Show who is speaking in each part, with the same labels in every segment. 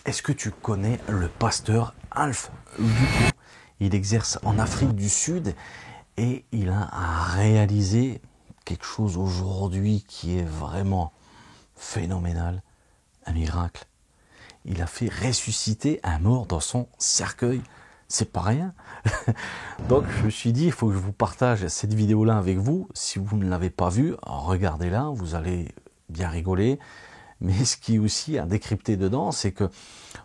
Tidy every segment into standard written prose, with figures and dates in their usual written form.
Speaker 1: Est-ce que tu connais le pasteur Alph Luco? Il exerce en Afrique du Sud et il a réalisé quelque chose aujourd'hui qui est vraiment phénoménal, un miracle. Il a fait ressusciter un mort dans son cercueil. C'est pas rien. Donc je me suis dit, il faut que je vous partage cette vidéo-là avec vous. Si vous ne l'avez pas vue, regardez-la, vous allez bien rigoler. Mais ce qui est aussi à décrypter dedans, c'est que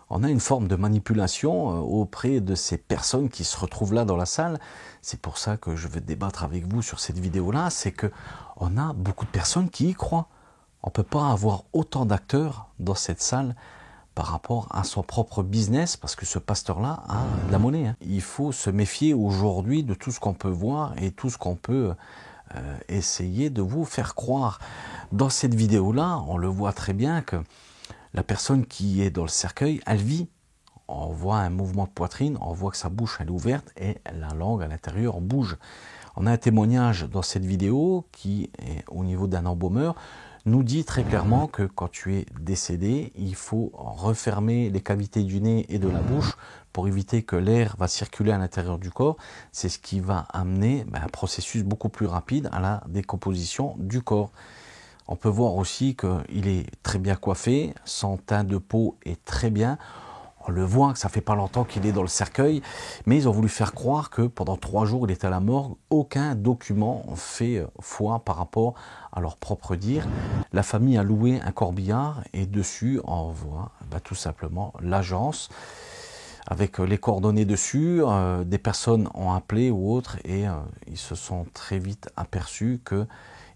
Speaker 1: on a une forme de manipulation auprès de ces personnes qui se retrouvent là dans la salle. C'est pour ça que je vais débattre avec vous sur cette vidéo-là, c'est que on a beaucoup de personnes qui y croient. On ne peut pas avoir autant d'acteurs dans cette salle par rapport à son propre business, parce que ce pasteur-là a de la monnaie. Hein. Il faut se méfier aujourd'hui de tout ce qu'on peut voir et tout ce qu'on peut essayer de vous faire croire. Dans cette vidéo-là, on le voit très bien que la personne qui est dans le cercueil, elle vit. On voit un mouvement de poitrine, on voit que sa bouche elle est ouverte et la langue à l'intérieur bouge. On a un témoignage dans cette vidéo qui est au niveau d'un embaumeur, nous dit très clairement que quand tu es décédé, il faut refermer les cavités du nez et de la bouche pour éviter que l'air va circuler à l'intérieur du corps. C'est ce qui va amener un processus beaucoup plus rapide à la décomposition du corps. On peut voir aussi qu'il est très bien coiffé, son teint de peau est très bien. On le voit que ça fait pas longtemps qu'il est dans le cercueil, mais ils ont voulu faire croire que pendant 3 jours il était à la morgue. Aucun document fait foi par rapport à leur propre dire. La famille a loué un corbillard et dessus on voit tout simplement l'agence avec les coordonnées dessus. Des personnes ont appelé ou autres et ils se sont très vite aperçus que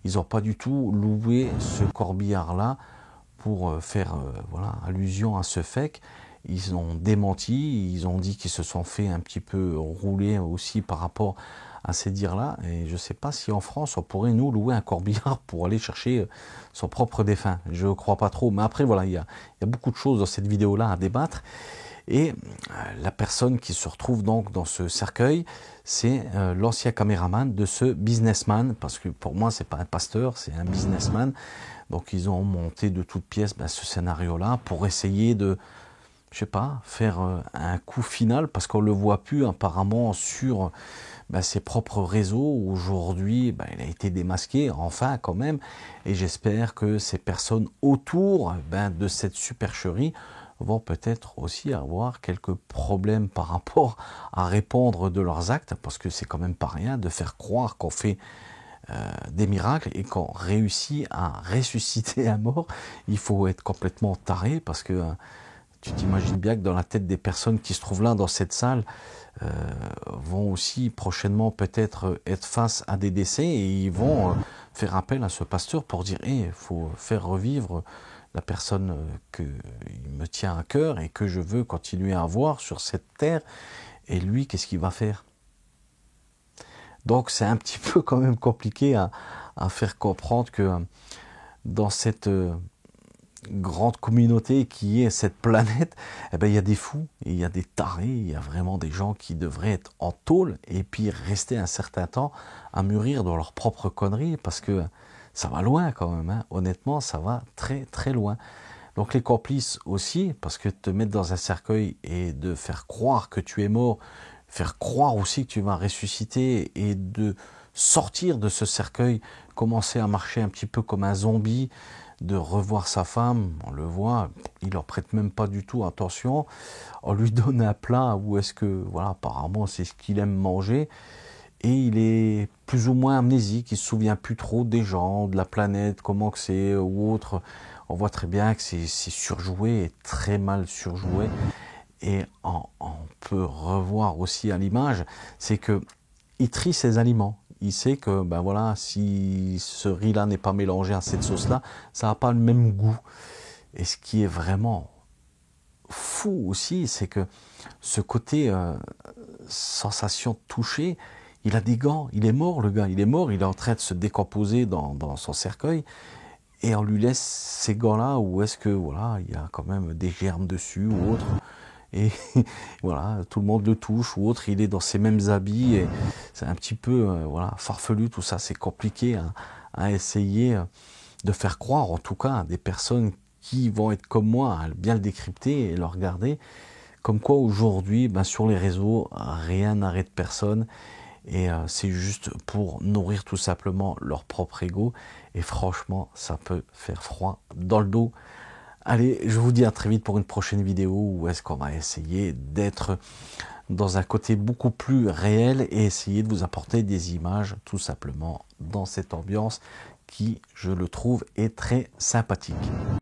Speaker 1: ils n'ont pas du tout loué ce corbillard-là pour faire allusion à ce fait. Ils ont démenti, ils ont dit qu'ils se sont fait un petit peu rouler aussi par rapport à ces dires-là. Et je ne sais pas si en France, on pourrait nous louer un corbillard pour aller chercher son propre défunt. Je ne crois pas trop. Mais après, voilà, il y a beaucoup de choses dans cette vidéo-là à débattre. Et la personne qui se retrouve donc dans ce cercueil, c'est l'ancien caméraman de ce businessman, parce que pour moi, c'est pas un pasteur, c'est un businessman. Donc ils ont monté de toutes pièces ce scénario-là pour essayer de, je sais pas, faire un coup final, parce qu'on le voit plus apparemment sur ses propres réseaux. Aujourd'hui, il a été démasqué, enfin quand même, et j'espère que ces personnes autour de cette supercherie vont peut-être aussi avoir quelques problèmes par rapport à répondre de leurs actes, parce que c'est quand même pas rien de faire croire qu'on fait des miracles et qu'on réussit à ressusciter un mort. Il faut être complètement taré, parce que tu t'imagines bien que dans la tête des personnes qui se trouvent là dans cette salle vont aussi prochainement peut-être être face à des décès, et ils vont faire appel à ce pasteur pour dire il faut faire revivre la personne qui me tient à cœur et que je veux continuer à voir sur cette terre. Et lui, qu'est-ce qu'il va faire? Donc c'est un petit peu quand même compliqué à faire comprendre que dans cette grande communauté qui est cette planète, il y a des fous, il y a des tarés, il y a vraiment des gens qui devraient être en tôle et puis rester un certain temps à mûrir dans leurs propres conneries, parce que ça va loin quand même, hein. Honnêtement, ça va très très loin. Donc les complices aussi, parce que te mettre dans un cercueil et de faire croire que tu es mort, faire croire aussi que tu vas ressusciter et de sortir de ce cercueil, commencer à marcher un petit peu comme un zombie, de revoir sa femme, on le voit, il leur prête même pas du tout attention, on lui donne un plat où est-ce que, voilà, apparemment c'est ce qu'il aime manger, et il est plus ou moins amnésique, il se souvient plus trop des gens, de la planète, comment que c'est ou autre. On voit très bien que c'est surjoué et très mal surjoué. Et on peut revoir aussi à l'image, c'est que il trie ses aliments. Il sait que si ce riz-là n'est pas mélangé à cette sauce-là, ça n'a pas le même goût. Et ce qui est vraiment fou aussi, c'est que ce côté sensation touchée, il a des gants, il est mort le gars, il est mort, il est en train de se décomposer dans son cercueil, et on lui laisse ces gants-là où est-ce que il y a quand même des germes dessus ou autre, et voilà, tout le monde le touche ou autre, il est dans ses mêmes habits, et c'est un petit peu farfelu tout ça, c'est compliqué à essayer de faire croire, en tout cas à des personnes qui vont être comme moi, à bien le décrypter et le regarder. Comme quoi aujourd'hui, sur les réseaux, rien n'arrête personne. Et c'est juste pour nourrir tout simplement leur propre ego. Et franchement, ça peut faire froid dans le dos. Allez, je vous dis à très vite pour une prochaine vidéo où est-ce qu'on va essayer d'être dans un côté beaucoup plus réel et essayer de vous apporter des images tout simplement dans cette ambiance qui, je le trouve, est très sympathique.